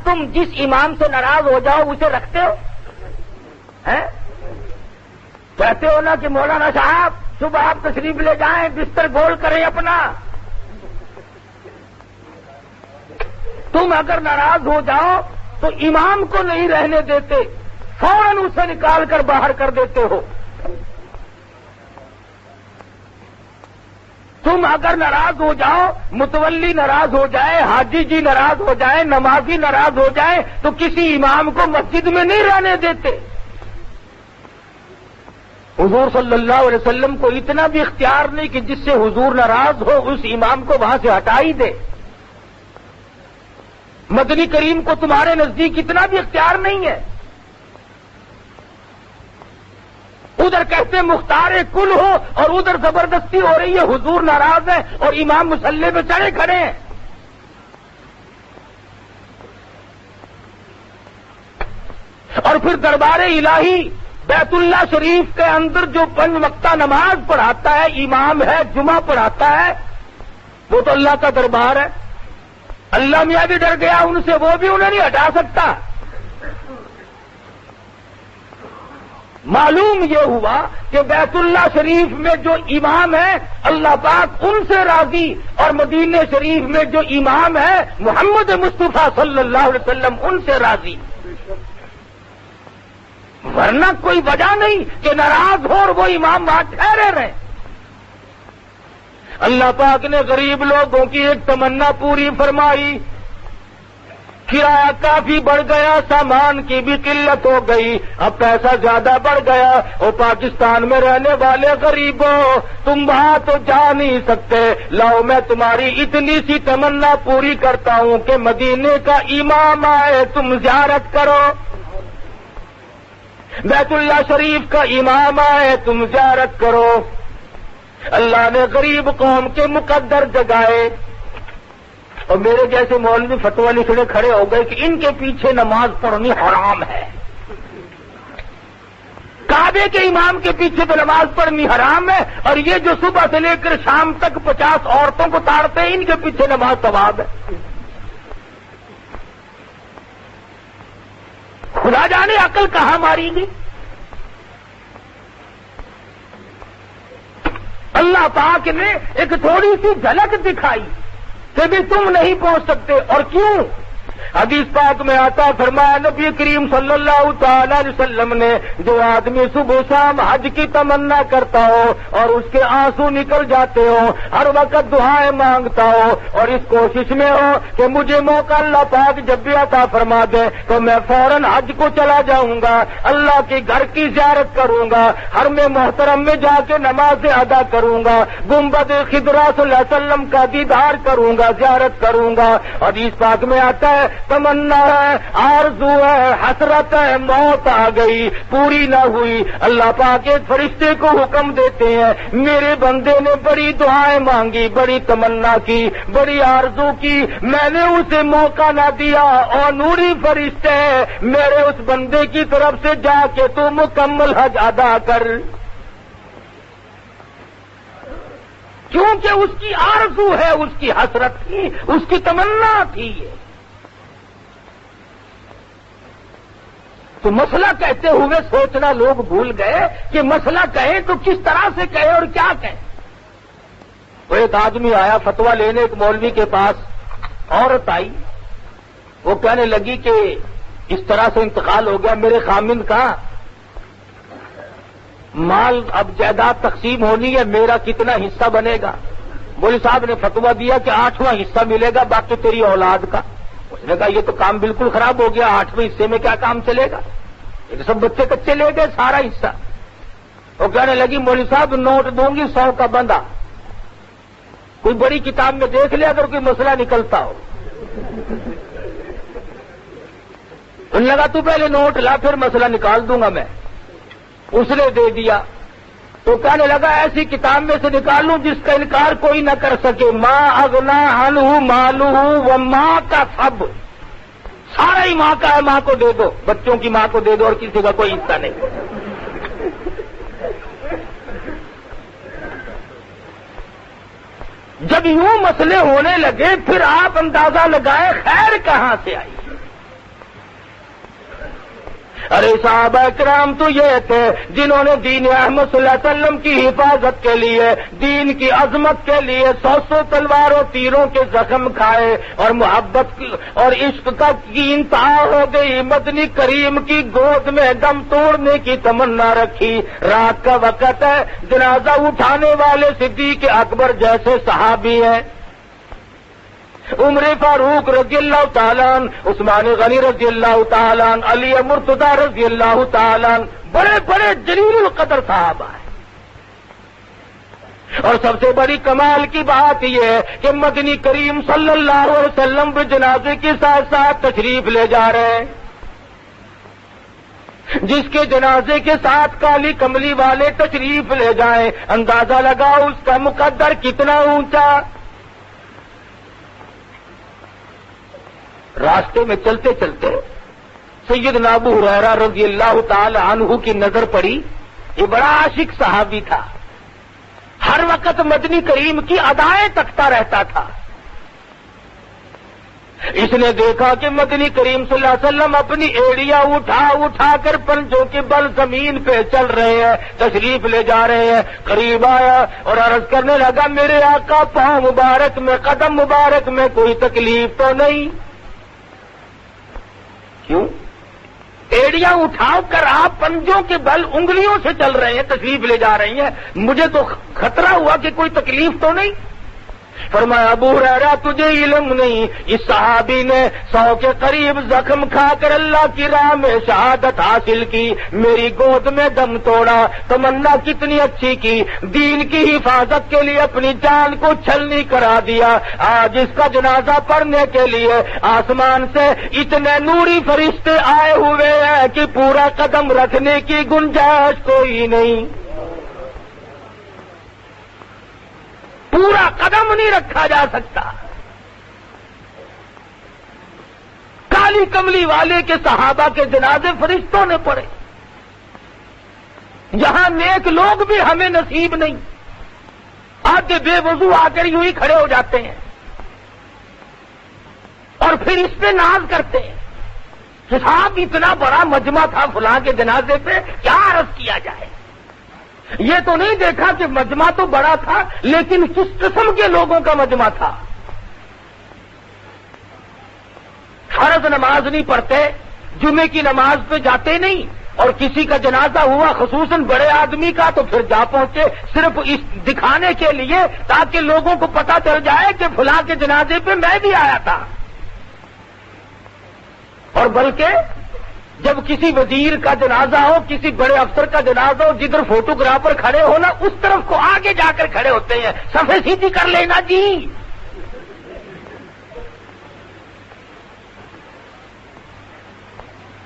تم جس امام سے ناراض ہو جاؤ اسے رکھتے ہو؟ کہتے ہو نا کہ مولانا صاحب صبح آپ تشریف لے جائیں، بستر گول کریں اپنا. تم اگر ناراض ہو جاؤ تو امام کو نہیں رہنے دیتے، فوراً اسے نکال کر باہر کر دیتے ہو. تم اگر ناراض ہو جاؤ، متولی ناراض ہو جائے، حاجی جی ناراض ہو جائے، نمازی ناراض ہو جائے تو کسی امام کو مسجد میں نہیں رہنے دیتے. حضور صلی اللہ علیہ وسلم کو اتنا بھی اختیار نہیں کہ جس سے حضور ناراض ہو اس امام کو وہاں سے ہٹا ہی دے. مدنی کریم کو تمہارے نزدیک اتنا بھی اختیار نہیں ہے. ادھر کہتے مختار کل ہو اور ادھر زبردستی ہو رہی ہے، حضور ناراض ہے اور امام مصلی پہ چڑھے کھڑے ہیں. اور پھر دربار الہی بیت اللہ شریف کے اندر جو 5 وقتہ نماز پڑھاتا ہے، امام ہے، جمعہ پڑھاتا ہے، وہ تو اللہ کا دربار ہے. اللہ میاں بھی ڈر گیا ان سے، وہ بھی انہیں نہیں ہٹا سکتا. معلوم یہ ہوا کہ بیت اللہ شریف میں جو امام ہے اللہ پاک ان سے راضی، اور مدینہ شریف میں جو امام ہے محمد مصطفیٰ صلی اللہ علیہ وسلم ان سے راضی. ورنہ کوئی وجہ نہیں کہ ناراض ہو اور وہ امام وہاں ٹھہرے رہے. اللہ پاک نے غریب لوگوں کی ایک تمنا پوری فرمائی. کرایہ کافی بڑھ گیا، سامان کی بھی قلت ہو گئی، اب پیسہ زیادہ بڑھ گیا. اور پاکستان میں رہنے والے غریبوں، تم وہاں تو جا نہیں سکتے، لاؤ میں تمہاری اتنی سی تمنا پوری کرتا ہوں کہ مدینے کا امام آئے تم زیارت کرو، بیت اللہ شریف کا امام آئے تم زیارت کرو. اللہ نے غریب قوم کے مقدر جگائے، اور میرے جیسے مولوی فتویٰ لکھنے کھڑے ہو گئے کہ ان کے پیچھے نماز پڑھنی حرام ہے. کعبے کے امام کے پیچھے تو نماز پڑھنی حرام ہے، اور یہ جو صبح سے لے کر شام تک 50 عورتوں کو تاڑتے ہیں ان کے پیچھے نماز ثواب ہے. خدا جانے عقل کہاں ماری گی. اللہ پاک نے ایک تھوڑی سی جھلک دکھائی کہ بھی تم نہیں پہنچ سکتے. اور کیوں؟ حدیث پاک میں آتا فرمایا نبی کریم صلی اللہ تعالی علیہ وسلم نے، جو آدمی صبح شام حج کی تمنا کرتا ہو اور اس کے آنسو نکل جاتے ہو، ہر وقت دعائیں مانگتا ہو اور اس کوشش میں ہو کہ مجھے موقع اللہ پاک جب بھی عطا فرما دے تو میں فوراً حج کو چلا جاؤں گا، اللہ کے گھر کی زیارت کروں گا، حرم محترم میں جا کے نماز ادا کروں گا، گنبد خضرا صلی اللہ علیہ وسلم کا دیدار کروں گا، زیارت کروں گا. حدیث پاک میں آتا ہے تمنا ہے، آرزو ہے، حسرت ہے، موت آ گئی پوری نہ ہوئی. اللہ پاک ایک فرشتے کو حکم دیتے ہیں، میرے بندے نے بڑی دعائیں مانگی، بڑی تمنا کی، بڑی آرزو کی، میں نے اسے موقع نہ دیا، اور نوری فرشتے میرے اس بندے کی طرف سے جا کے تو مکمل حج ادا کر. کیونکہ اس کی آرزو ہے، اس کی حسرت تھی، اس کی تمنا تھی. تو مسئلہ کہتے ہوئے سوچنا لوگ بھول گئے کہ مسئلہ کہیں تو کس طرح سے کہیں اور کیا کہیں. وہ ایک آدمی آیا فتویٰ لینے ایک مولوی کے پاس، عورت آئی، وہ کہنے لگی کہ اس طرح سے انتقال ہو گیا، میرے خامند کا مال اب جائیداد تقسیم ہونی ہے، میرا کتنا حصہ بنے گا؟ مولوی صاحب نے فتویٰ دیا کہ 8واں حصہ ملے گا، باقی تیری اولاد کا. اس نے کہا یہ تو کام بالکل خراب ہو گیا، 8ویں حصے میں کیا کام چلے گا؟ یہ سب بچے کچے لے گئے سارا حصہ. وہ کہنے لگی مولوی صاحب نوٹ دوں گی 100 کا بندہ، کوئی بڑی کتاب میں دیکھ لے اگر کوئی مسئلہ نکلتا ہو. انہوں نے کہا تو پہلے نوٹ لا پھر مسئلہ نکال دوں گا میں. اس نے دے دیا تو کہنے لگا ایسی کتاب میں سے نکالوں جس کا انکار کوئی نہ کر سکے. ماں اغنا عنہ مالہ و ماں کا سب، سارا ہی ماں کا ہے، ماں کو دے دو، بچوں کی ماں کو دے دو اور کسی کا کوئی حصہ نہیں. جب یوں مسئلے ہونے لگے پھر آپ اندازہ لگائیں خیر کہاں سے آئی. ارے صحابہ کرام تو یہ تھے جنہوں نے دین احمد صلی اللہ علیہ وسلم کی حفاظت کے لیے، دین کی عظمت کے لیے 100 تلواروں تیروں کے زخم کھائے، اور محبت اور عشق کی انتہا ہو گئی، مدنی کریم کی گود میں دم توڑنے کی تمنا رکھی۔ رات کا وقت ہے، جنازہ اٹھانے والے صدیق اکبر جیسے صحابی ہیں، عمر فاروق رضی اللہ تعالیٰ عنہ، عثمان غنی رضی اللہ تعالیٰ عنہ، علی مرتضی رضی اللہ تعالیٰ عنہ، بڑے بڑے جلیل القدر صحابہ ہیں۔ اور سب سے بڑی کمال کی بات یہ ہے کہ مدنی کریم صلی اللہ علیہ وسلم بھی جنازے کے ساتھ ساتھ تشریف لے جا رہے ہیں۔ جس کے جنازے کے ساتھ کالی کملی والے تشریف لے جائیں، اندازہ لگاؤ اس کا مقدر کتنا اونچا۔ راستے میں چلتے چلتے سیدنا ابو ہریرہ رضی اللہ تعالی عنہ کی نظر پڑی۔ یہ بڑا عاشق صحابی تھا، ہر وقت مدنی کریم کی ادائیں تکتا رہتا تھا۔ اس نے دیکھا کہ مدنی کریم صلی اللہ علیہ وسلم اپنی ایڑیاں اٹھا اٹھا کر پنجوں کے بل زمین پہ چل رہے ہیں، تشریف لے جا رہے ہیں۔ قریب آیا اور عرض کرنے لگا، میرے آقا پاؤں مبارک میں، قدم مبارک میں کوئی تکلیف تو نہیں؟ کیوں؟ ایڑیاں اٹھا کر آپ پنجوں کے بل انگلیوں سے چل رہے ہیں، تشریف لے جا رہی ہیں، مجھے تو خطرہ ہوا کہ کوئی تکلیف تو نہیں؟ فرمایا، ابو ہریرہ تجھے علم نہیں، اس صحابی نے 100 کے قریب زخم کھا کر اللہ کی راہ میں شہادت حاصل کی، میری گود میں دم توڑا، تمنا کتنی اچھی کی، دین کی حفاظت کے لیے اپنی جان کو چھلنی کرا دیا۔ آج اس کا جنازہ پڑھنے کے لیے آسمان سے اتنے نوری فرشتے آئے ہوئے ہیں کہ پورا قدم رکھنے کی گنجائش کوئی نہیں، پورا قدم نہیں رکھا جا سکتا۔ کالی کملی والے کے صحابہ کے جنازے فرشتوں نے پڑھے، جہاں نیک لوگ بھی ہمیں نصیب نہیں، آگے بے وضو آ کر یوں ہی کھڑے ہو جاتے ہیں اور پھر اس پہ ناز کرتے ہیں کہ صاحب اتنا بڑا مجمع تھا فلاں کے جنازے پہ، کیا عرض کیا جائے۔ یہ تو نہیں دیکھا کہ مجمع تو بڑا تھا، لیکن کس قسم کے لوگوں کا مجمع تھا۔ فرض نماز نہیں پڑھتے، جمعے کی نماز پہ جاتے نہیں، اور کسی کا جنازہ ہوا خصوصاً بڑے آدمی کا تو پھر جا پہنچے، صرف اس دکھانے کے لیے تاکہ لوگوں کو پتہ چل جائے کہ فلاں کے جنازے پہ میں بھی آیا تھا۔ اور بلکہ جب کسی وزیر کا جنازہ ہو، کسی بڑے افسر کا جنازہ ہو، جدھر فوٹوگرافر کھڑے ہو نا، اس طرف کو آگے جا کر کھڑے ہوتے ہیں، صفحے سیدھی کر لینا جی۔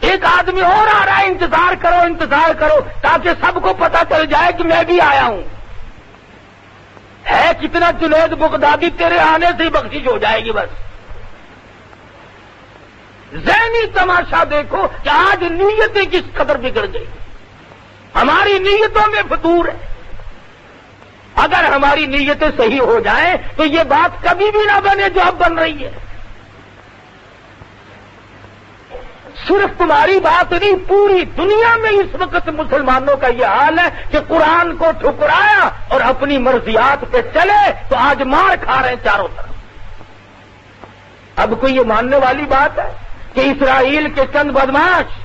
ایک آدمی اور آ رہا ہے، انتظار کرو تاکہ سب کو پتہ چل جائے کہ میں بھی آیا ہوں۔ ہے کتنا جنید بغدادی، تیرے آنے سے ہی بخشش ہو جائے گی بس۔ ذہنی تماشا دیکھو کہ آج نیتیں کس قدر بگڑ گئی، ہماری نیتوں میں فتور ہے۔ اگر ہماری نیتیں صحیح ہو جائیں تو یہ بات کبھی بھی نہ بنے جو اب بن رہی ہے۔ صرف تمہاری بات نہیں، پوری دنیا میں اس وقت مسلمانوں کا یہ حال ہے کہ قرآن کو ٹھکرایا اور اپنی مرضیات پہ چلے تو آج مار کھا رہے ہیں چاروں طرف۔ اب کوئی یہ ماننے والی بات ہے کہ اسرائیل کے چند بدماش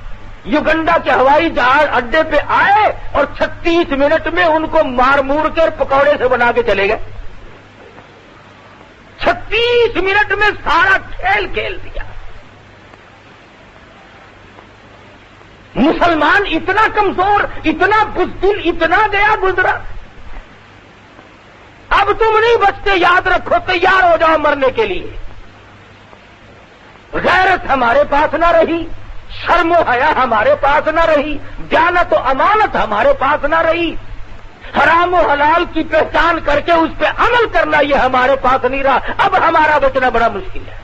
یوگنڈا کے ہوائی جہاز اڈے پہ آئے اور 36 منٹ میں ان کو مار مور کر پکوڑے سے بنا کے چلے گئے؟ 36 منٹ میں سارا کھیل کھیل دیا۔ مسلمان اتنا کمزور، اتنا بزدل، اتنا گیا گزرا۔ اب تم نہیں بچتے، یاد رکھو، تیار ہو جاؤ مرنے کے لیے۔ غیرت ہمارے پاس نہ رہی، شرم و حیا ہمارے پاس نہ رہی، دیانت و امانت ہمارے پاس نہ رہی، حرام و حلال کی پہچان کر کے اس پہ عمل کرنا یہ ہمارے پاس نہیں رہا۔ اب ہمارا بچنا بڑا مشکل ہے۔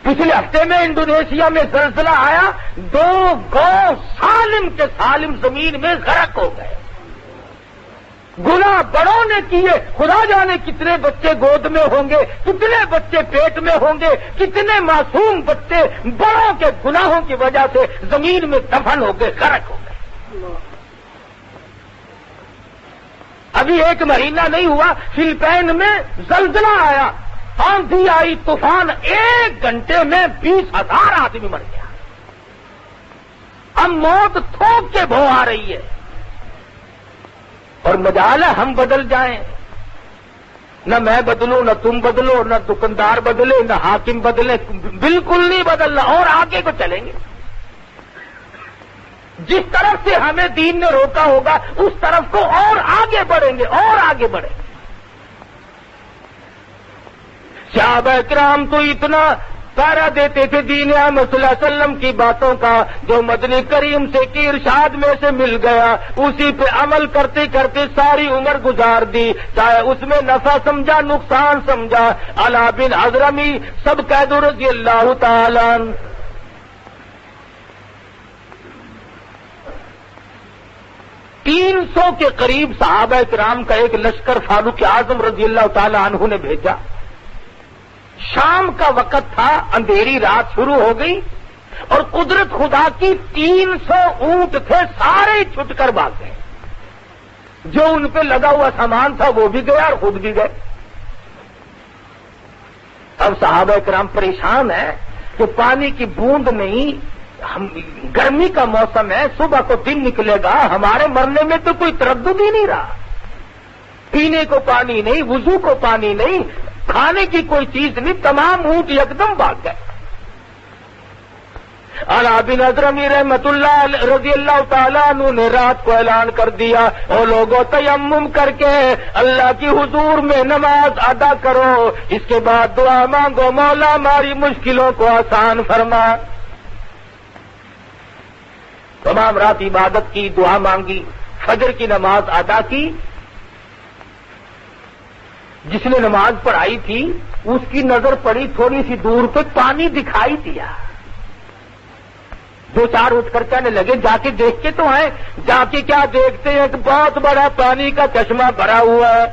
پچھلے ہفتے میں انڈونیشیا میں زلزلہ آیا، 2 گاؤں سالم کے سالم زمین میں غرق ہو گئے، گناہ بڑوں نے کیے، خدا جانے کتنے بچے گود میں ہوں گے، کتنے بچے پیٹ میں ہوں گے، کتنے معصوم بچے بڑوں کے گناہوں کی وجہ سے زمین میں دفن ہو گئے، غرق ہو گئے۔ ابھی ایک مہینہ نہیں ہوا، فلپائن میں زلزلہ آیا، آندھی آئی، طوفان، 1 گھنٹے میں 20,000 آدمی مر گیا۔ اب موت تھوک کے بھو آ رہی ہے، اور مجال ہے ہم بدل جائیں۔ نہ میں بدلوں، نہ تم بدلو، نہ دکاندار بدلے، نہ حاکم بدلے، بالکل نہیں بدلنا، اور آگے کو چلیں گے۔ جس طرف سے ہمیں دین نے روکا ہوگا اس طرف کو اور آگے بڑھیں گے، اور آگے بڑھیں گے۔ صحابہ کرام تو اتنا پہرا دیتے تھے دین احمد صلی اللہ علیہ وسلم کی باتوں کا، جو مدنی کریم سے کی ارشاد میں سے مل گیا اسی پہ عمل کرتے کرتے ساری عمر گزار دی، چاہے اس میں نفع سمجھا نقصان سمجھا۔ علا بن حضرمی سب قید رضی اللہ تعالیٰ عنہ، 300 کے قریب صحابہ کرام کا ایک لشکر فاروق اعظم رضی اللہ تعالیٰ عنہ نے بھیجا۔ شام کا وقت تھا، اندھیری رات شروع ہو گئی، اور قدرت خدا کی 300 اونٹ تھے، سارے چھٹ کر بھاگ گئے۔ جو ان پہ لگا ہوا سامان تھا وہ بھی گیا اور خود بھی گئے۔ اب صحابہ کرام پریشان ہیں کہ پانی کی بوند نہیں، گرمی کا موسم ہے، صبح کو دن نکلے گا، ہمارے مرنے میں تو کوئی تردد ہی نہیں رہا، پینے کو پانی نہیں، وضو کو پانی نہیں، کھانے کی کوئی چیز نہیں، تمام اونٹ یکدم بھاگ گئے۔ علا بن حضرمی رحمت اللہ رضی اللہ تعالیٰ عنہ نے رات کو اعلان کر دیا، او لوگوں تیمم کر کے اللہ کی حضور میں نماز ادا کرو، اس کے بعد دعا مانگو، مولا ہماری مشکلوں کو آسان فرما۔ تمام رات عبادت کی، دعا مانگی، فجر کی نماز ادا کی۔ جس نے نماز پڑھائی تھی اس کی نظر پڑی تھوڑی سی دور پہ، پانی دکھائی دیا۔ 2-4 اٹھ کر کہنے لگے جا کے دیکھ کے تو آئے۔ جا کے کیا دیکھتے ہیں کہ بہت بڑا پانی کا چشمہ بھرا ہوا ہے۔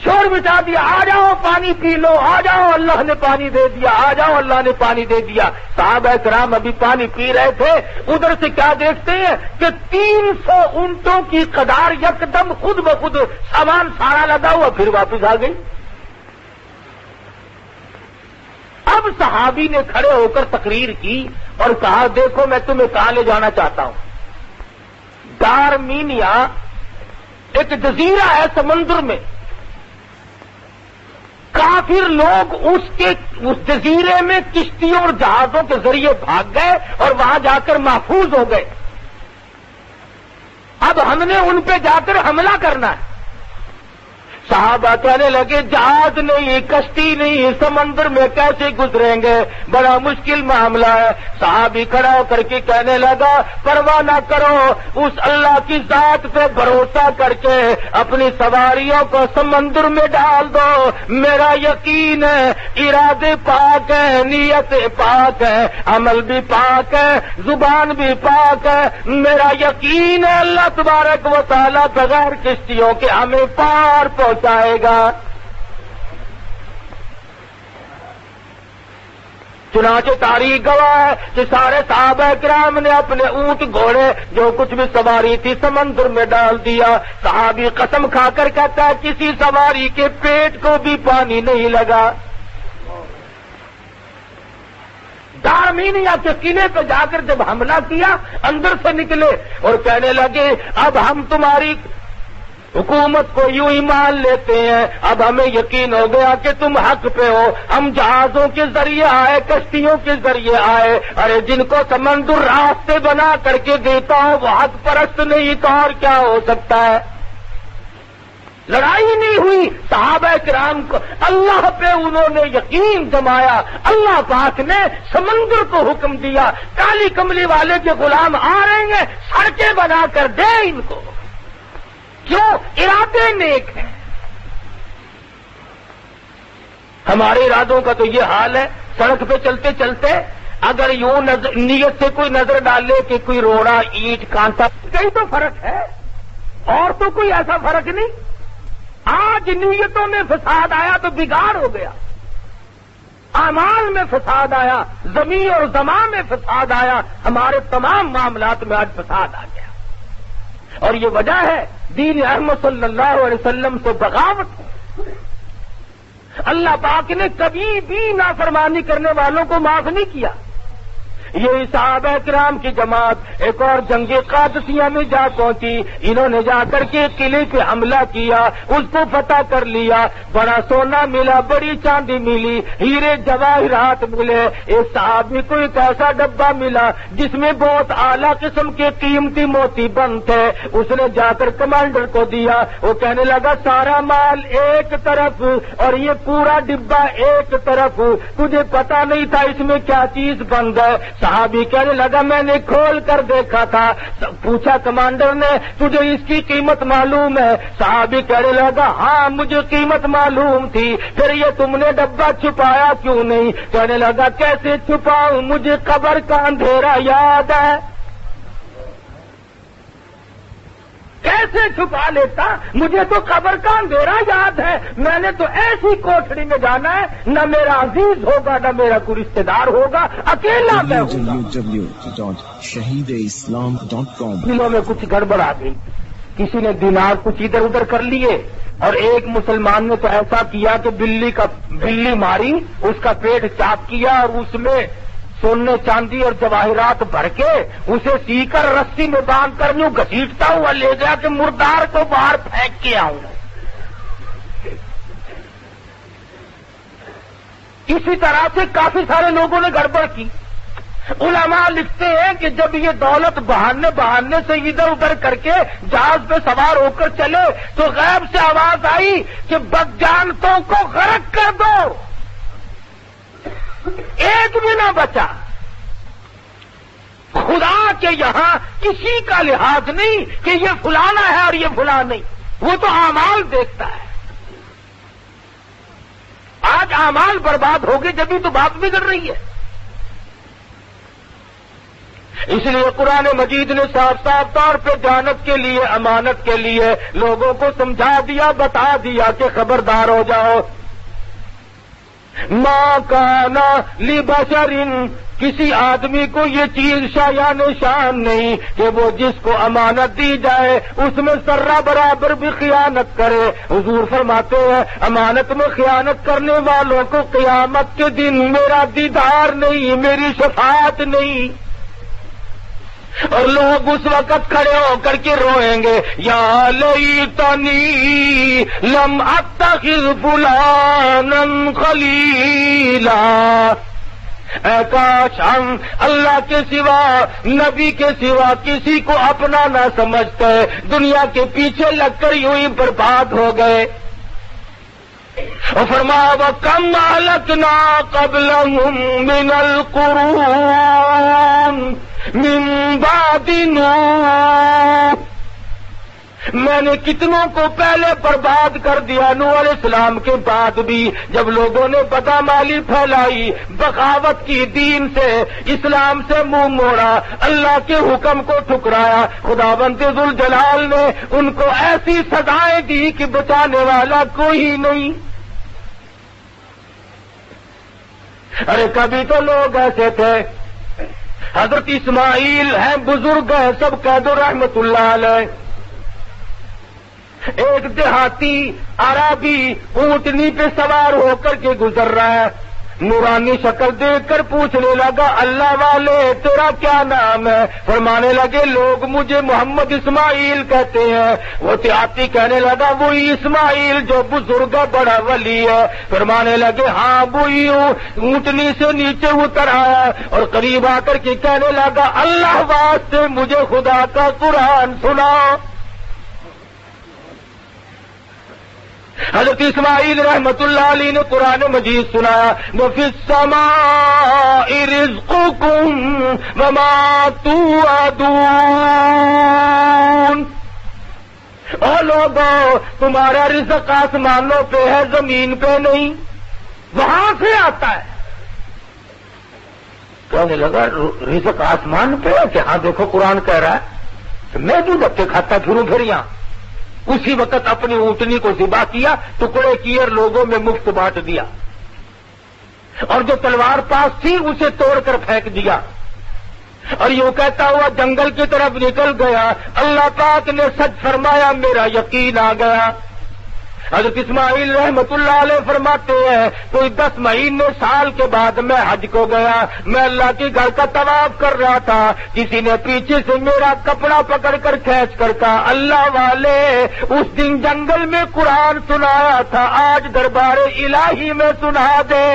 شور مچا دیا، آ جاؤ پانی پی لو، آ جاؤ اللہ نے پانی دے دیا، آ جاؤ اللہ نے پانی دے دیا۔ صحابہ کرام ابھی پانی پی رہے تھے، ادھر سے کیا دیکھتے ہیں کہ 300 اونٹوں کی قطار یکدم خود بخود سامان سارا لگا ہوا پھر واپس آ گئی۔ اب صحابی نے کھڑے ہو کر تقریر کی اور کہا دیکھو میں تمہیں کہاں لے جانا چاہتا ہوں۔ دارمینیا ایک جزیرہ ہے سمندر میں، کافر لوگ اس جزیرے میں کشتیوں اور جہازوں کے ذریعے بھاگ گئے اور وہاں جا کر محفوظ ہو گئے۔ اب ہم نے ان پہ جا کر حملہ کرنا ہے۔ صحابہ کہنے لگے جہاز نہیں، کشتی نہیں، سمندر میں کیسے گزریں گے، بڑا مشکل معاملہ ہے۔ صحابی کھڑا ہو کر کے کہنے لگا پرواہ نہ کرو، اس اللہ کی ذات پہ بھروسہ کر کے اپنی سواریوں کو سمندر میں ڈال دو، میرا یقین ہے ارادے پاک ہے، نیت پاک ہے، عمل بھی پاک ہے، زبان بھی پاک ہے، میرا یقین ہے اللہ تبارک و تعالیٰ بغیر کشتیوں کے ہمیں پار پہنچائے گا۔ چنانچہ تاریخ گواہ ہے کہ سارے صحابہ کرام نے اپنے اونٹ گھوڑے جو کچھ بھی سواری تھی سمندر میں ڈال دیا۔ صحابی قسم کھا کر کہتا ہے کسی سواری کے پیٹ کو بھی پانی نہیں لگا۔ دارمینیا کے قلعے پہ جا کر جب حملہ کیا اندر سے نکلے اور کہنے لگے اب ہم تمہاری حکومت کو یوں ہی مان لیتے ہیں، اب ہمیں یقین ہو گیا کہ تم حق پہ ہو، ہم جہازوں کے ذریعے آئے، کشتیوں کے ذریعے آئے، ارے جن کو سمندر راستے بنا کر کے دیتا ہوں وہ حق پرست نہیں تو اور کیا ہو سکتا ہے۔ لڑائی نہیں ہوئی، صحابہ کرام کو اللہ پہ انہوں نے یقین جمایا، اللہ پاک نے سمندر کو حکم دیا کالی کملی والے کے غلام آ رہے ہیں سڑکیں بنا کر دے ان کو، کیوں؟ ارادے نیک ہیں۔ ہمارے ارادوں کا تو یہ حال ہے، سڑک پہ چلتے چلتے اگر یوں نیت سے کوئی نظر ڈال لے کہ کوئی روڑا اینٹ کانٹا کہیں تو فرق ہے، اور تو کوئی ایسا فرق نہیں. آج نیتوں میں فساد آیا تو بگاڑ ہو گیا، اعمال میں فساد آیا، زمین اور زمان میں فساد آیا، ہمارے تمام معاملات میں آج فساد آ گیا. اور یہ وجہ ہے دین احمد صلی اللہ علیہ وسلم سے بغاوت. اللہ پاک نے کبھی بھی نافرمانی کرنے والوں کو معاف نہیں کیا. یہ صحابہ کرام کی جماعت ایک اور جنگ قادسیہ میں جا پہنچی. انہوں نے جا کر کے قلعے پہ حملہ کیا، اس کو فتح کر لیا. بڑا سونا ملا، بڑی چاندی ملی، ہیرے جواہرات ملے. ایک صحابی کو ایک ایسا ڈبہ ملا جس میں بہت اعلیٰ قسم کے قیمتی موتی بند تھے. اس نے جا کر کمانڈر کو دیا. وہ کہنے لگا سارا مال ایک طرف اور یہ پورا ڈبہ ایک طرف، تجھے پتا نہیں تھا اس میں کیا چیز بند ہے. صحابی کہنے لگا میں نے کھول کر دیکھا تھا. پوچھا کمانڈر نے تجھے اس کی قیمت معلوم ہے؟ صحابی کہنے لگا ہاں مجھے قیمت معلوم تھی. پھر یہ تم نے ڈبہ چھپایا کیوں نہیں؟ کہنے لگا کیسے چھپاؤں، مجھے قبر کا اندھیرا یاد ہے. کیسے چھپا لیتا، مجھے تو قبر کا اندھیرا یاد ہے. میں نے تو ایسی کوٹھڑی میں جانا ہے، نہ میرا عزیز ہوگا نہ میرا کوئی رشتے دار ہوگا، اکیلا میں ہوں گا. دلوں میں کچھ گڑبڑ آ گئی. کسی نے دینار کچھ ادھر ادھر کر لیے، اور ایک مسلمان نے تو ایسا کیا کہ بلی ماری، اس کا پیٹ چاک کیا اور اس میں سونے چاندی اور جواہرات بھر کے اسے سی کر رسی میں باندھ کر یوں گھسیٹتا ہوا لے گیا کہ مردار کو باہر پھینک کے آؤں. اسی طرح سے کافی سارے لوگوں نے گڑبڑ کی. علماء لکھتے ہیں کہ جب یہ دولت بہانے سے ادھر ادھر کر کے جہاز پہ سوار ہو کر چلے تو غیب سے آواز آئی کہ بدجانتوں کو غرق کر دو. ایک بھی نہ بچا. خدا کے یہاں کسی کا لحاظ نہیں کہ یہ فلانا ہے اور یہ فلاں نہیں، وہ تو اعمال دیکھتا ہے. آج اعمال برباد ہو گئے جبھی تو بات بگڑ رہی ہے. اس لیے قرآن مجید نے صاف صاف طور پہ جانت کے لیے، امانت کے لیے لوگوں کو سمجھا دیا، بتا دیا کہ خبردار ہو جاؤ. ما کانا لبشر، کسی آدمی کو یہ چیز شایان شان نہیں کہ وہ جس کو امانت دی جائے اس میں ذرہ برابر بھی خیانت کرے. حضور فرماتے ہیں امانت میں خیانت کرنے والوں کو قیامت کے دن میرا دیدار نہیں، میری شفاعت نہیں. اور لوگ اس وقت کھڑے ہو کر کے روئیں گے یا لیتنی لم اتخذ فلانا خلیلا. اے کاش ہم اللہ کے سوا، نبی کے سوا کسی کو اپنا نہ سمجھتے، دنیا کے پیچھے لگ کر یوں ہی برباد ہو گئے. اور فرمایا وَكَمْ أَهْلَكْنَا قَبْلَهُمْ مِنَ الْقُرُونِ مِنْ بَعْدِ نُوحٍ، میں نے کتنوں کو پہلے برباد کر دیا نوح علیہ السلام کے بعد بھی. جب لوگوں نے بدعمالی پھیلائی، بغاوت کی، دین سے، اسلام سے منہ موڑا، اللہ کے حکم کو ٹھکرایا، خداوند ذوالجلال نے ان کو ایسی سزائیں دی کہ بچانے والا کوئی نہیں. ارے کبھی تو لوگ ایسے تھے. حضرت اسماعیل ہیں، بزرگ ہیں، سب کہہ دو رحمت اللہ علیہ. ایک دیہاتی عربی اونٹنی پہ سوار ہو کر کے گزر رہا ہے. نورانی شکل دیکھ کر پوچھنے لگا اللہ والے تیرا کیا نام ہے؟ فرمانے لگے لوگ مجھے محمد اسماعیل کہتے ہیں. وہ دیہاتی کہنے لگا وہی اسماعیل جو بزرگ بڑا ولی ہے؟ فرمانے لگے ہاں وہی ہوں. اونٹنی سے نیچے اتر آیا اور قریب آ کر کے کہنے لگا اللہ واسطے مجھے خدا کا قرآن سنا. حضرت اسماعیل رحمت اللہ علیہ نے قرآن مجید سنایا وَفِي السَّمَاءِ رِزْقُكُمْ وَمَا تُوعَدُونَ. او لوگو تمہارا رزق آسمانوں پہ ہے، زمین پہ نہیں، وہاں سے آتا ہے. کہنے لگا رزق آسمان پہ ہے کہ ہاں دیکھو قرآن کہہ رہا ہے. میں جو دھکے کھاتا پھروں پھر یہاں اسی وقت اپنی اونٹنی کو ذبح کیا، ٹکڑے کیے اور لوگوں میں مفت بانٹ دیا، اور جو تلوار پاس تھی اسے توڑ کر پھینک دیا، اور یوں کہتا ہوا جنگل کی طرف نکل گیا۔ اللہ پاک نے سچ فرمایا، میرا یقین آ گیا۔ حضرت اسماعیل رحمت اللہ علیہ فرماتے ہیں کوئی 10 مہینے سال کے بعد میں حج کو گیا، میں اللہ کے گھر کا طواف کر رہا تھا، کسی نے پیچھے سے میرا کپڑا پکڑ کر کھینچ کر کہا اللہ والے اس دن جنگل میں قرآن سنایا تھا، آج دربار الہی میں سنا دے۔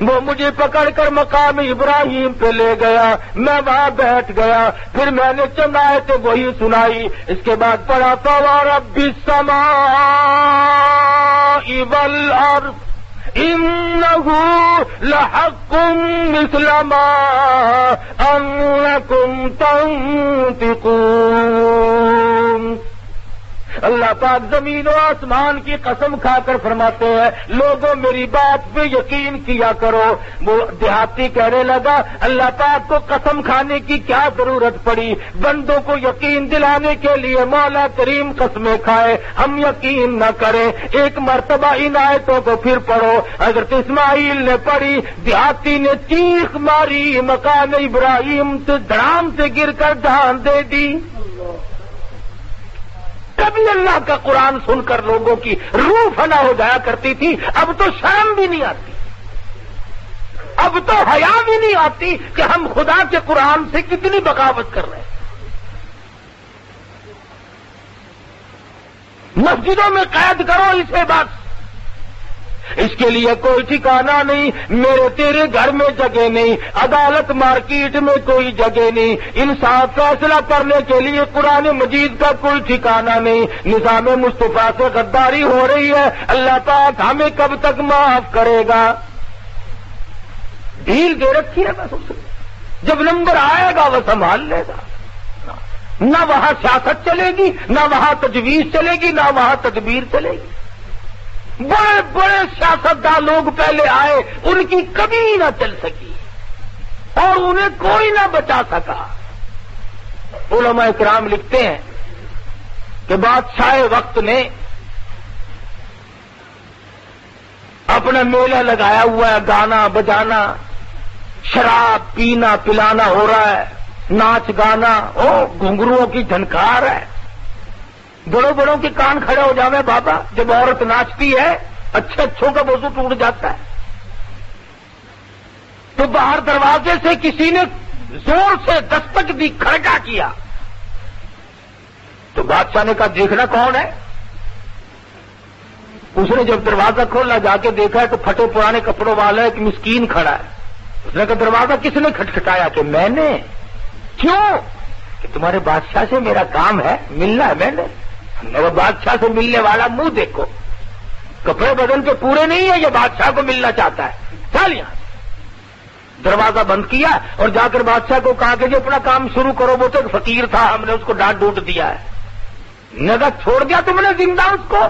وہ مجھے پکڑ کر مقام ابراہیم پہ لے گیا، میں وہاں بیٹھ گیا، پھر میں نے چند آیتیں وہی سنائی، اس کے بعد پڑھا فَوَرَبِّ السَّمَاءِ وَالْأَرْضِ إِنَّهُ لَحَقٌّ مِثْلَ مَا أَنَّكُمْ تَنطِقُونَ۔ اللہ پاک زمین و آسمان کی قسم کھا کر فرماتے ہیں لوگوں میری بات پہ یقین کیا کرو۔ وہ دیہاتی کہنے لگا اللہ پاک کو قسم کھانے کی کیا ضرورت پڑی، بندوں کو یقین دلانے کے لیے مولا کریم قسمیں کھائے، ہم یقین نہ کریں۔ ایک مرتبہ ان آیتوں کو پھر پڑھو، حضرت اسماعیل نے پڑھی، دیہاتی نے چیخ ماری، مقام ابراہیم سے دھڑام سے گر کر جان دے دی۔ کبھی اللہ کا قرآن سن کر لوگوں کی روح فنا ہو جایا کرتی تھی، اب تو شرم بھی نہیں آتی، اب تو حیا بھی نہیں آتی کہ ہم خدا کے قرآن سے کتنی بغاوت کر رہے ہیں۔ مسجدوں میں قید کرو اسے بس، اس کے لیے کوئی ٹھکانہ نہیں، میرے تیرے گھر میں جگہ نہیں، عدالت مارکیٹ میں کوئی جگہ نہیں، انصاف فیصلہ کرنے کے لیے قرآن مجید کا کوئی ٹھکانہ نہیں۔ نظام مصطفیٰ سے غداری ہو رہی ہے، اللہ پاک ہمیں کب تک معاف کرے گا؟ ڈھیل دے رکھی ہے بس اسے، جب نمبر آئے گا وہ سنبھال لے گا۔ نہ وہاں سیاست چلے گی، نہ وہاں تجویز چلے گی، نہ وہاں تدبیر چلے گی۔ بڑے بڑے سیاستداں لوگ پہلے آئے، ان کی کبھی نہ چل سکی اور انہیں کوئی نہ بچا سکا۔ علماء کرام لکھتے ہیں کہ بادشاہ وقت نے اپنا میلہ لگایا ہوا ہے، گانا بجانا، شراب پینا پلانا ہو رہا ہے، ناچ گانا، گھنگروؤں کی جھنکار ہے، بڑوں بڑوں کے کان کھڑے ہو جاوے بابا، جب عورت ناچتی ہے اچھے اچھوں کا وضو ٹوٹ جاتا ہے۔ تو باہر دروازے سے کسی نے زور سے دستک دی، کھڑکا کیا، تو بادشاہ نے کہا دیکھنا کون ہے؟ اس نے جب دروازہ کھولا جا کے دیکھا تو پھٹے پرانے کپڑوں والا ایک مسکین کھڑا ہے۔ اس نے کہا دروازہ کس نے کھٹکھٹایا؟ کہ میں نے۔ کیوں؟ کہ تمہارے بادشاہ سے میرا کام ہے، ملنا ہے میں نے۔ وہ بادشاہ سے ملنے والا منہ دیکھو، کپڑے بدن کے پورے نہیں ہے، یہ بادشاہ کو ملنا چاہتا ہے، چل یہاں۔ دروازہ بند کیا اور جا کر بادشاہ کو کہا کہ جی اپنا کام شروع کرو، وہ تو ایک فقیر تھا، ہم نے اس کو ڈانٹ ڈوٹ دیا ہے۔ نگا چھوڑ دیا تم نے زندہ اس کو؟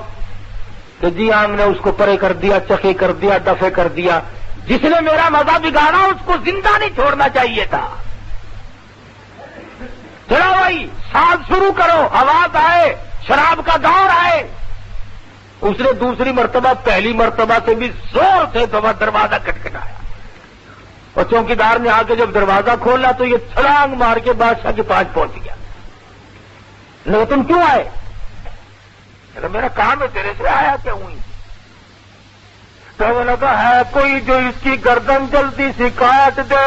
کہ جی ہم نے اس کو پرے کر دیا، چکے کر دیا، دفے کر دیا۔ جس نے میرا مزہ بگاڑا اس کو زندہ نہیں چھوڑنا چاہیے تھا۔ چلو بھائی ساز شروع کرو، آواز آئے، شراب کا دور آئے۔ اس نے دوسری مرتبہ پہلی مرتبہ سے بھی زور سے دروازہ کھٹکھٹایا، اور چوکیدار نے آ کے جب دروازہ کھولا تو یہ چھلانگ مار کے بادشاہ کے پاس پہنچ گیا۔ نہیں تم کیوں آئے؟ میرا کام ہے، تیرے سے آیا کیا ہوئی؟ تو وہ لگا ہے کوئی جو اس کی گردن جلدی سے کاٹ دے۔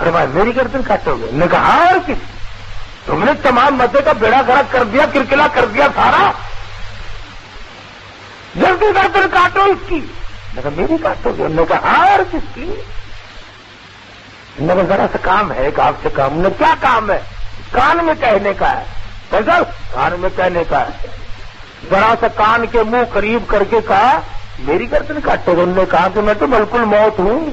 ارے بھائی میری گردن کاٹو گے؟ نے کہا اور کس؟ تم نے تمام مدے کا بیڑا گرک کر دیا، کرکلا کر دیا سارا، جلدی گردن کاٹو اس کی۔ نے کہا میری کاٹو گے؟ نے کہا اور کس کی؟ نے کہا ذرا سا کام ہے ایک آپ سے کام۔ نے کیا کام ہے؟ کان میں کہنے کا ہے۔ سر کان میں کہنے کا ہے۔ ذرا سا کان کے منہ قریب کر کے کہا میری گردن کاٹو گے؟ انہوں نے کہا کہ میں تو بالکل موت ہوں،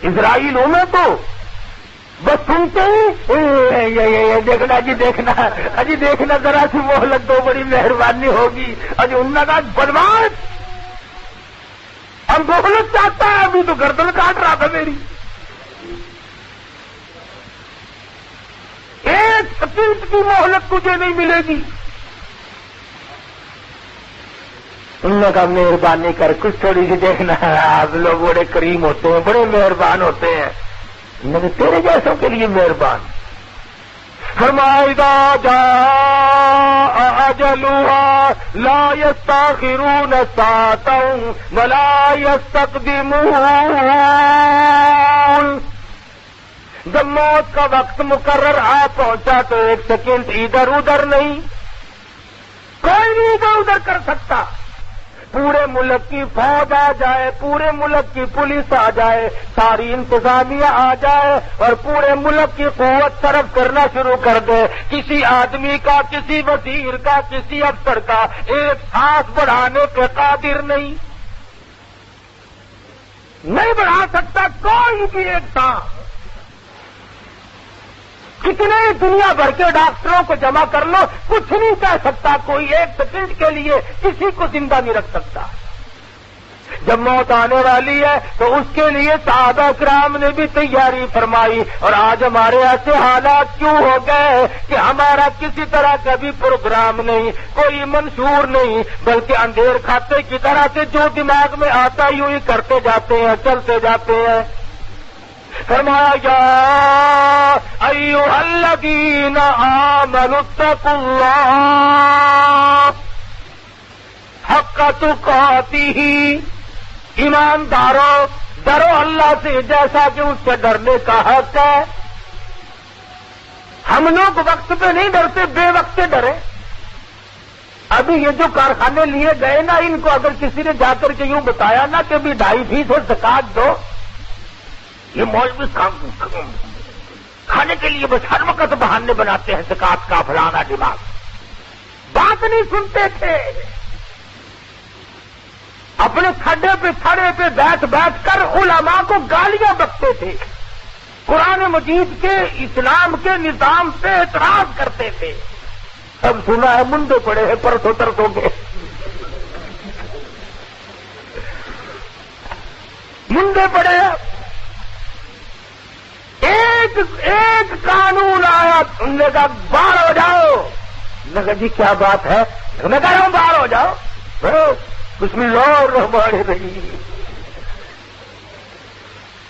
اسرائیل ہوں میں تو، بس سنتے ہی دیکھنا جی دیکھنا، اجی دیکھنا ذرا سی مہلت دو، بڑی مہربانی ہوگی۔ اجی انہوں نے کہا بدماش، اب مہلت چاہتا ہے، ابھی تو گردن کاٹ رہا تھا میری۔ ایک سیکنڈ کی مہلت تجھے نہیں ملے گی۔ ان لوگ کا مہربانی کر کچھ تھوڑی سی دیکھنا ہے، آپ لوگ بڑے کریم ہوتے ہیں، بڑے مہربان ہوتے ہیں، لیکن تیرے جیسوں کے لیے مہربان۔ فرمایا جاء اجلها لا يستاخرون ساعة ولا يستقدمون۔ جب موت کا وقت مقرر آ پہنچا تو ایک سیکنڈ ادھر ادھر نہیں، کوئی نہیں ادھر ادھر کر سکتا۔ پورے ملک کی فوج آ جائے، پورے ملک کی پولیس آ جائے، ساری انتظامیہ آ جائے اور پورے ملک کی قوت صرف کرنا شروع کر دے، کسی آدمی کا، کسی وزیر کا، کسی افسر کا ایک سانس بڑھانے پہ قادر نہیں بڑھا سکتا کوئی بھی ایک سانس۔ کتنے دنیا بھر کے ڈاکٹروں کو جمع کر لو، کچھ نہیں کہہ سکتا کوئی ایک سیکنڈ کے لیے کسی کو زندہ نہیں رکھ سکتا۔ جب موت آنے والی ہے تو اس کے لیے صحابہ کرام نے بھی تیاری فرمائی، اور آج ہمارے ایسے حالات کیوں ہو گئے کہ ہمارا کسی طرح کا بھی پروگرام نہیں، کوئی منشور نہیں، بلکہ اندھیر کھاتے کی طرح سے جو دماغ میں آتا یوں ہی کرتے جاتے ہیں، چلتے جاتے ہیں۔ فرمایا یا ایھا الذین آمنوا اتقوا اللہ حق تقاتہ، ایماندارو ڈرو اللہ سے جیسا کہ اس سے ڈرنے کا حق ہے۔ ہم لوگ وقت پہ نہیں ڈرتے، بے وقت ڈرے۔ ابھی یہ جو کارخانے لیے گئے نا، ان کو اگر کسی نے جا کر کے یوں بتایا نا کہ بھی 2.5% زکات دو، یہ مولوی کھانے کے لیے بس ہر وقت بہانے بناتے ہیں، زکات کا فلانا دماغ، بات نہیں سنتے تھے۔ اپنے کھڈے پہ تھڑے پہ بیٹھ بیٹھ کر علماء کو گالیاں بکتے تھے، قرآن مجید کے، اسلام کے نظام سے اعتراض کرتے تھے۔ اب سنا ہے منڈے پڑے ہیں پرسوں ترسوں کے، منڈے پڑے ہیں۔ ایک قانون آیا، انہوں نے کہا باہر ہو جاؤ۔ میں نے کہا جی کیا بات ہے؟ میں کہہ رہا ہوں باہر ہو جاؤ۔ بسم اللہ الرحمن الرحیم۔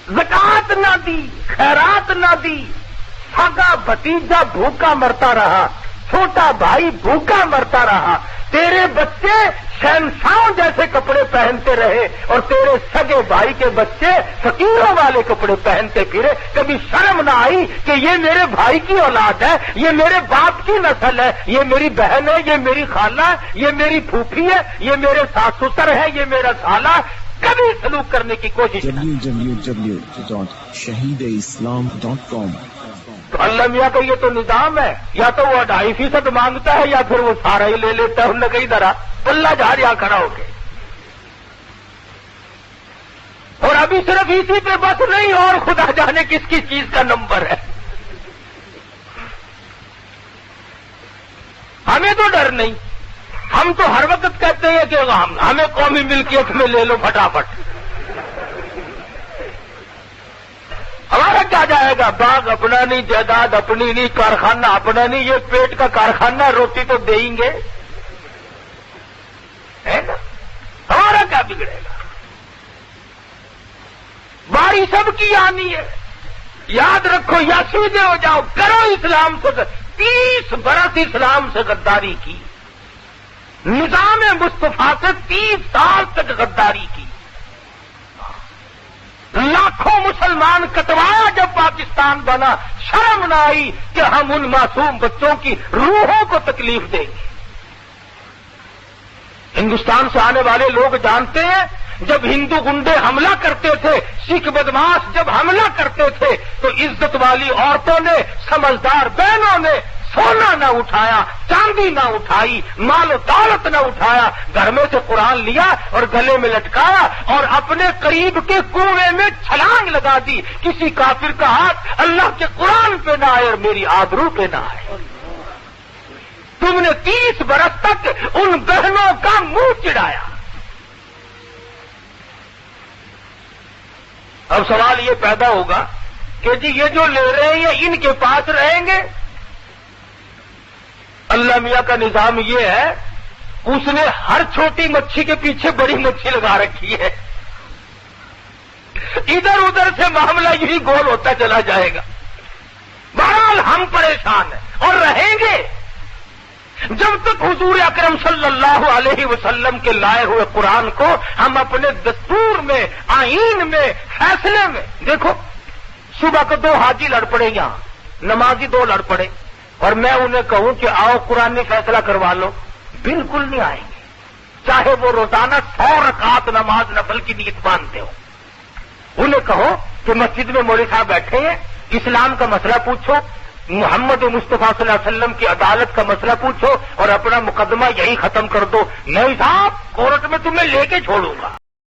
زکات نہ دی، خیرات نہ دی، سگا بھتیجا بھوکا مرتا رہا، چھوٹا بھائی بھوکا مرتا رہا، تیرے بچے شہنشاہوں جیسے کپڑے پہنتے رہے اور تیرے سگے بھائی کے بچے فقیروں والے کپڑے پہنتے پھرے۔ کبھی شرم نہ آئی کہ یہ میرے بھائی کی اولاد ہے، یہ میرے باپ کی نسل ہے، یہ میری بہن ہے، یہ میری خالہ ہے، یہ میری پھوپھی ہے، یہ میرے ساس سسر ہے، یہ میرا سالہ؟ کبھی سلوک کرنے کی کوشش نہیں۔ www.shahideislam.com تو اللہ میاں کا یہ تو نظام ہے، یا تو وہ 2.5% مانگتا ہے یا پھر وہ سارا ہی لے لیتا ہے۔ انہوں نے کئی طرح اللہ جا رہا کھڑا ہو کے، اور ابھی صرف اسی پہ بس نہیں، اور خدا جانے کس کس چیز کا نمبر ہے۔ ہمیں تو ڈر نہیں، ہم تو ہر وقت کہتے ہیں کہ ہمیں قومی ملکیت میں لے لو فٹافٹ۔ ہمارا کیا جائے گا؟ باغ اپنا نہیں، جائیداد اپنی نہیں، کارخانہ اپنا نہیں، یہ پیٹ کا کارخانہ، روٹی تو دیں گے، ہے نا؟ ہمارا کیا بگڑے گا؟ باری سب کی آنی ہے، یاد رکھو، یا سیدھے ہو جاؤ، کرو اسلام سے۔ 30 برس اسلام سے غداری کی، نظام مصطفیٰ سے 30 سال تک غداری کی، لاکھوں مسلمان کٹوایا جب پاکستان بنا، شرم نہ آئی کہ ہم ان معصوم بچوں کی روحوں کو تکلیف دیں گے۔ ہندوستان سے آنے والے لوگ جانتے ہیں، جب ہندو گنڈے حملہ کرتے تھے، سکھ بدماش جب حملہ کرتے تھے، تو عزت والی عورتوں نے، سمجھدار بہنوں نے سونا نہ اٹھایا، چاندی نہ اٹھائی، مال و دولت نہ اٹھایا، گھر میں سے قرآن لیا اور گلے میں لٹکایا اور اپنے قریب کے کنویں میں چھلانگ لگا دی۔ کسی کافر کا ہاتھ اللہ کے قرآن پہ نہ آئے اور میری آبرو پہ نہ آئے۔ تم نے 30 برس تک ان بہنوں کا منہ چڑھایا۔ اب سوال یہ پیدا ہوگا کہ جی یہ جو لے رہے ہیں یہ ان کے پاس رہیں گے. اللہ میاں کا نظام یہ ہے، اس نے ہر چھوٹی مچھی کے پیچھے بڑی مچھی لگا رکھی ہے. ادھر ادھر سے معاملہ یہی گول ہوتا چلا جائے گا. بہرحال ہم پریشان ہیں اور رہیں گے جب تک حضور اکرم صلی اللہ علیہ وسلم کے لائے ہوئے قرآن کو ہم اپنے دستور میں، آئین میں، فیصلے میں. دیکھو صبح کو 2 حاجی لڑ پڑے، یہاں نمازی 2 لڑ پڑے، اور میں انہیں کہوں کہ آؤ قرآن فیصلہ کروا لو، بالکل نہیں آئیں گے، چاہے وہ روزانہ 100 رکعت نماز نفل کی نیت باندھتے ہو. انہیں کہو کہ مسجد میں مولوی صاحب بیٹھے ہیں، اسلام کا مسئلہ پوچھو، محمد مصطفیٰ صلی اللہ علیہ وسلم کی عدالت کا مسئلہ پوچھو اور اپنا مقدمہ یہی ختم کر دو. نہیں صاحب، کورٹ میں تمہیں لے کے چھوڑوں گا.